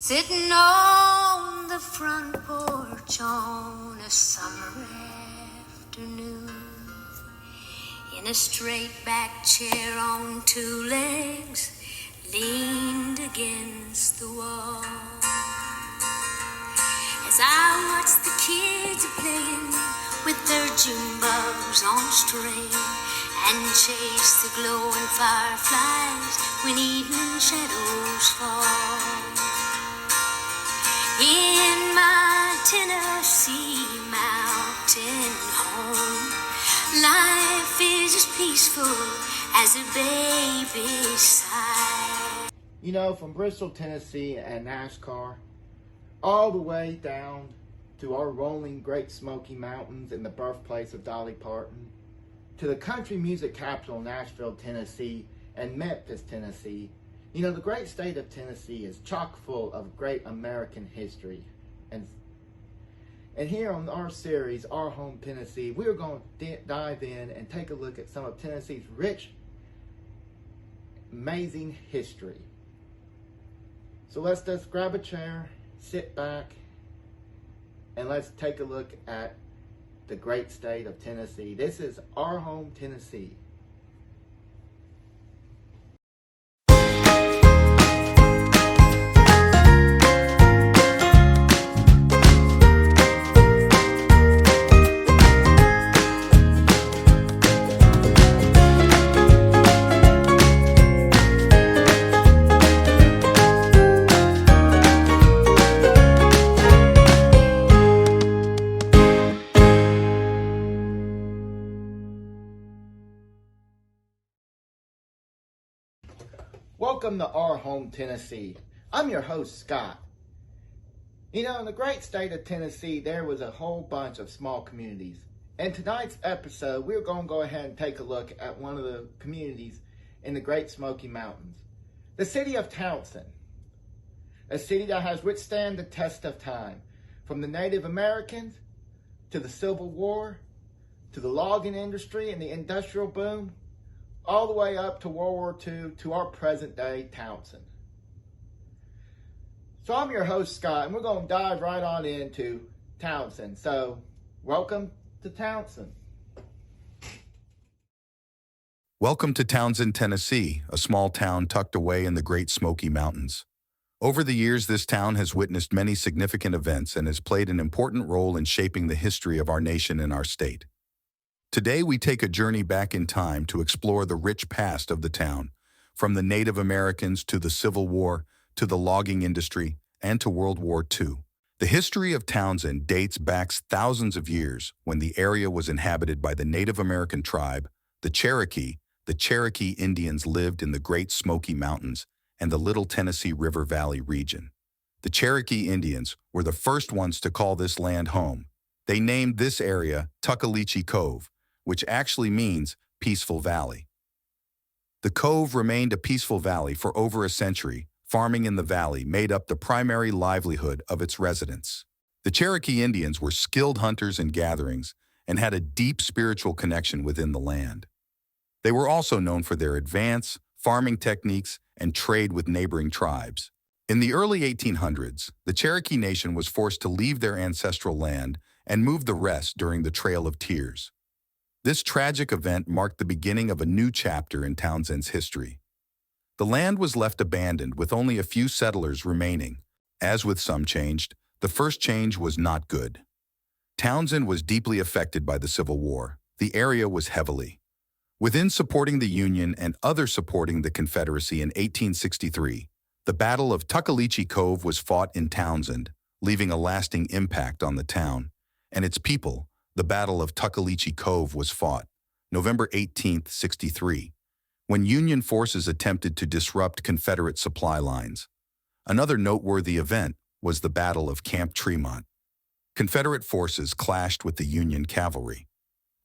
Sitting on the front porch on a summer afternoon, in a straight back chair on two legs, leaned against the wall. As I watched the kids playing with their June bugs on string, and chase the glowing fireflies when evening shadows fall. In my Tennessee mountain home, life is as peaceful as a baby's sigh. You know, from Bristol, Tennessee and NASCAR, all the way down to our rolling Great Smoky Mountains and the birthplace of Dolly Parton, to the country music capital, Nashville, Tennessee, and Memphis, Tennessee. You know, the great state of Tennessee is chock full of great American history. And here on our series, Our Home Tennessee, we're going to dive in and take a look at some of Tennessee's rich, amazing history. So let's just grab a chair, sit back, and let's take a look at the great state of Tennessee. This is Our Home Tennessee. Welcome to Our Home Tennessee. I'm your host, Scott. You know, in the great state of Tennessee, there was a whole bunch of small communities. In tonight's episode, we're going to go ahead and take a look at one of the communities in the Great Smoky Mountains. The city of Townsend. A city that has withstood the test of time. From the Native Americans, to the Civil War, to the logging industry and the industrial boom, all the way up to World War II, to our present day Townsend. So I'm your host, Scott, and we're going to dive right on into Townsend. So welcome to Townsend. Welcome to Townsend, Tennessee, a small town tucked away in the Great Smoky Mountains. Over the years, this town has witnessed many significant events and has played an important role in shaping the history of our nation and our state. Today, we take a journey back in time to explore the rich past of the town, from the Native Americans to the Civil War, to the logging industry, and to World War II. The history of Townsend dates back thousands of years when the area was inhabited by the Native American tribe, the Cherokee. The Cherokee Indians lived in the Great Smoky Mountains and the Little Tennessee River Valley region. The Cherokee Indians were the first ones to call this land home. They named this area Tuckaleechee Cove, which actually means peaceful valley. The cove remained a peaceful valley for over a century. Farming in the valley made up the primary livelihood of its residents. The Cherokee Indians were skilled hunters and gatherers and had a deep spiritual connection within the land. They were also known for their advanced farming techniques and trade with neighboring tribes. In the early 1800s, the Cherokee Nation was forced to leave their ancestral land and move the rest during the Trail of Tears. This tragic event marked the beginning of a new chapter in Townsend's history. The land was left abandoned with only a few settlers remaining. As with some changed, the first change was not good. Townsend was deeply affected by the Civil War. The area was heavily within supporting the Union and other supporting the Confederacy. In 1863, the Battle of Tuckaleechee Cove was fought in Townsend, leaving a lasting impact on the town and its people. The Battle of Tuckaleechee Cove was fought November 18, 1863, when Union forces attempted to disrupt Confederate supply lines. Another noteworthy event was the Battle of Camp Tremont. Confederate forces clashed with the Union cavalry.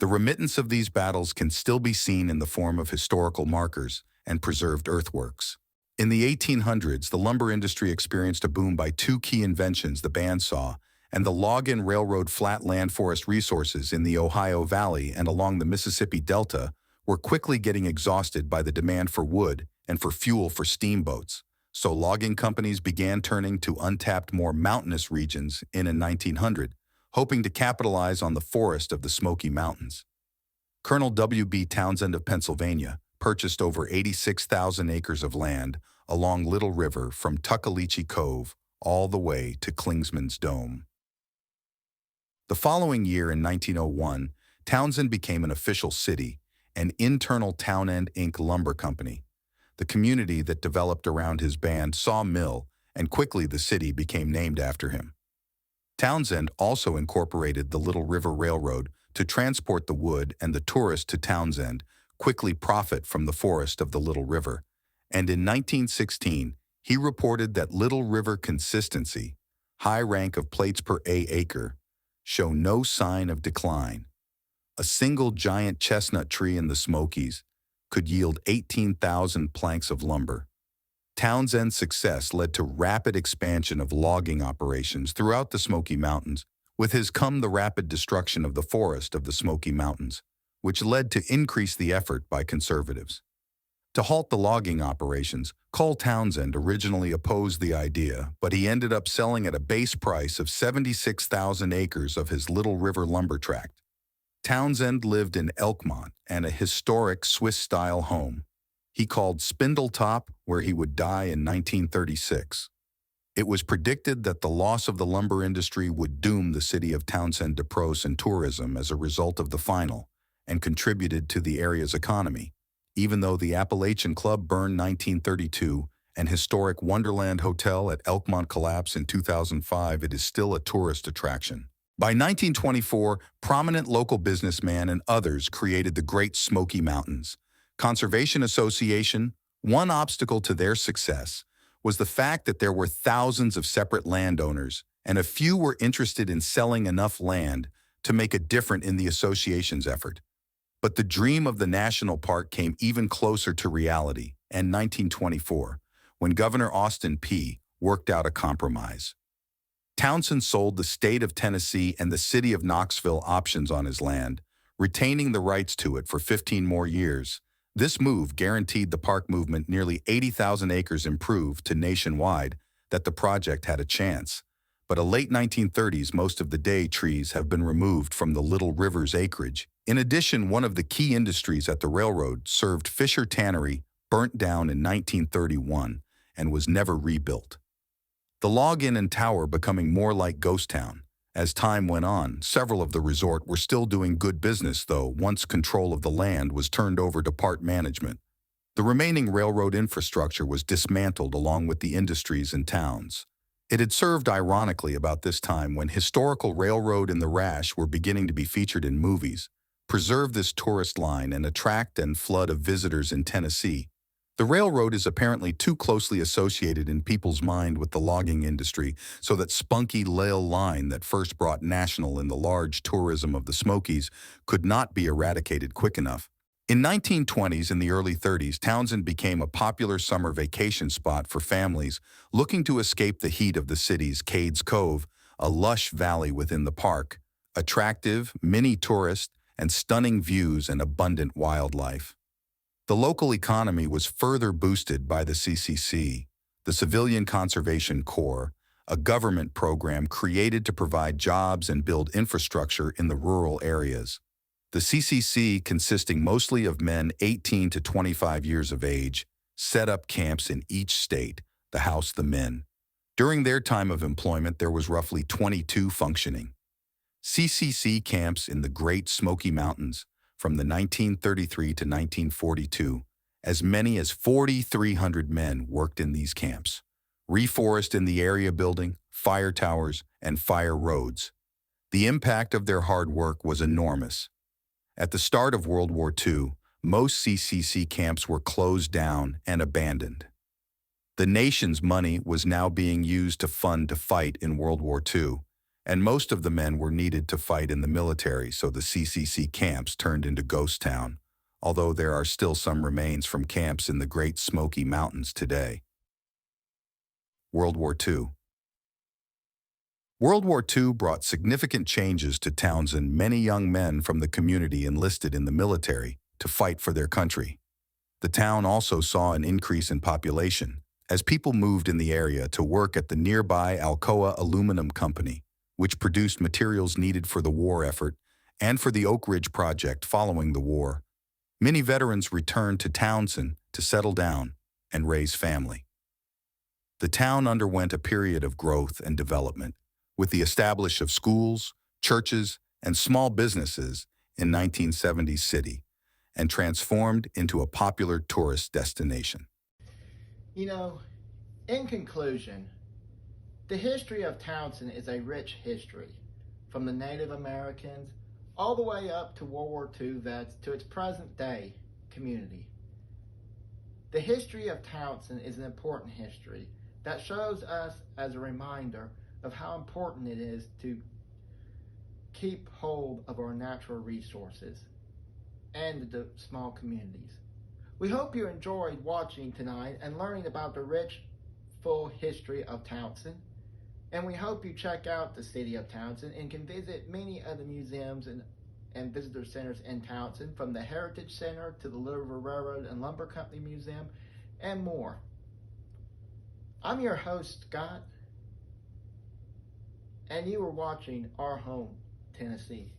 The remittance of these battles can still be seen in the form of historical markers and preserved earthworks. In the 1800s, the lumber industry experienced a boom by two key inventions: the bandsaw and the log-in railroad. Flat land forest resources in the Ohio Valley and along the Mississippi Delta were quickly getting exhausted by the demand for wood and for fuel for steamboats. so logging companies began turning to untapped, more mountainous regions in 1900, hoping to capitalize on the forest of the Smoky Mountains. Colonel W.B. Townsend of Pennsylvania purchased over 86,000 acres of land along Little River from Tuckaleechee Cove all the way to Klingsman's Dome. The following year in 1901, Townsend became an official city, an internal Townsend Inc. lumber company. The community that developed around his band saw mill, and quickly the city became named after him. Townsend also incorporated the Little River Railroad to transport the wood, and the tourists to Townsend quickly profit from the forest of the Little River. And in 1916, he reported that Little River consistency, high rank of plates per acre, show no sign of decline. A single giant chestnut tree in the Smokies could yield 18,000 planks of lumber. Townsend's success led to rapid expansion of logging operations throughout the Smoky Mountains, with his come the rapid destruction of the forest of the Smoky Mountains, which led to increase the effort by conservatives. To halt the logging operations, Cole Townsend originally opposed the idea, but he ended up selling at a base price of 76,000 acres of his Little River lumber tract. Townsend lived in Elkmont and a historic Swiss-style home he called Spindletop, where he would die in 1936. It was predicted that the loss of the lumber industry would doom the city of Townsend to prose and tourism as a result of the final, and contributed to the area's economy. Even though the Appalachian Club burned 1932 and historic Wonderland Hotel at Elkmont collapsed in 2005, it is still a tourist attraction. By 1924, prominent local businessmen and others created the Great Smoky Mountains Conservation Association. One obstacle to their success was the fact that there were thousands of separate landowners, and a few were interested in selling enough land to make a difference in the association's effort. But the dream of the national park came even closer to reality in 1924, when Governor Austin Peay worked out a compromise. Townsend sold the state of Tennessee and the city of Knoxville options on his land, retaining the rights to it for 15 more years. This move guaranteed the park movement nearly 80,000 acres improved to nationwide that the project had a chance. But a late 1930s, most of the day trees have been removed from the Little River's acreage. In addition, one of the key industries at the railroad served Fisher Tannery burnt down in 1931 and was never rebuilt. The Log Inn and Tower becoming more like ghost town. As time went on, several of the resort were still doing good business, though once control of the land was turned over to park management. The remaining railroad infrastructure was dismantled along with the industries and towns. It had served ironically about this time when historical railroad and the Rash were beginning to be featured in movies, preserve this tourist line and attract and flood of visitors in Tennessee. The railroad is apparently too closely associated in people's mind with the logging industry, so that spunky rail line that first brought national in the large tourism of the Smokies could not be eradicated quick enough. In 1920s and the early 30s, Townsend became a popular summer vacation spot for families looking to escape the heat of the city's Cades Cove, a lush valley within the park, attractive, many tourists, and stunning views and abundant wildlife. The local economy was further boosted by the CCC, the Civilian Conservation Corps, a government program created to provide jobs and build infrastructure in the rural areas. The CCC, consisting mostly of men 18 to 25 years of age, set up camps in each state to house the men. During their time of employment, there was roughly 22 functioning CCC camps in the Great Smoky Mountains from the 1933 to 1942. As many as 4,300 men worked in these camps. Reforest in the area building, fire towers, and fire roads. The impact of their hard work was enormous. At the start of World War II, most CCC camps were closed down and abandoned. The nation's money was now being used to fund to fight in World War II, and most of the men were needed to fight in the military, so the CCC camps turned into ghost town, although there are still some remains from camps in the Great Smoky Mountains today. World War II. World War II brought significant changes to Townsend. Many young men from the community enlisted in the military to fight for their country. The town also saw an increase in population, as people moved in the area to work at the nearby Alcoa Aluminum Company, which produced materials needed for the war effort and for the Oak Ridge Project following the war. Many veterans returned to Townsend to settle down and raise family. The town underwent a period of growth and development, with the establishment of schools, churches, and small businesses in 1970s city, and transformed into a popular tourist destination. You know, in conclusion, the history of Townsend is a rich history, from the Native Americans all the way up to World War II vets to its present day community. The history of Townsend is an important history that shows us as a reminder of how important it is to keep hold of our natural resources and the small communities. We hope you enjoyed watching tonight and learning about the rich, full history of Townsend. And we hope you check out the city of Townsend and can visit many of the museums and visitor centers in Townsend, from the Heritage Center to the Little River Railroad and Lumber Company Museum and more. I'm your host, Scott, and you are watching Our Home, Tennessee.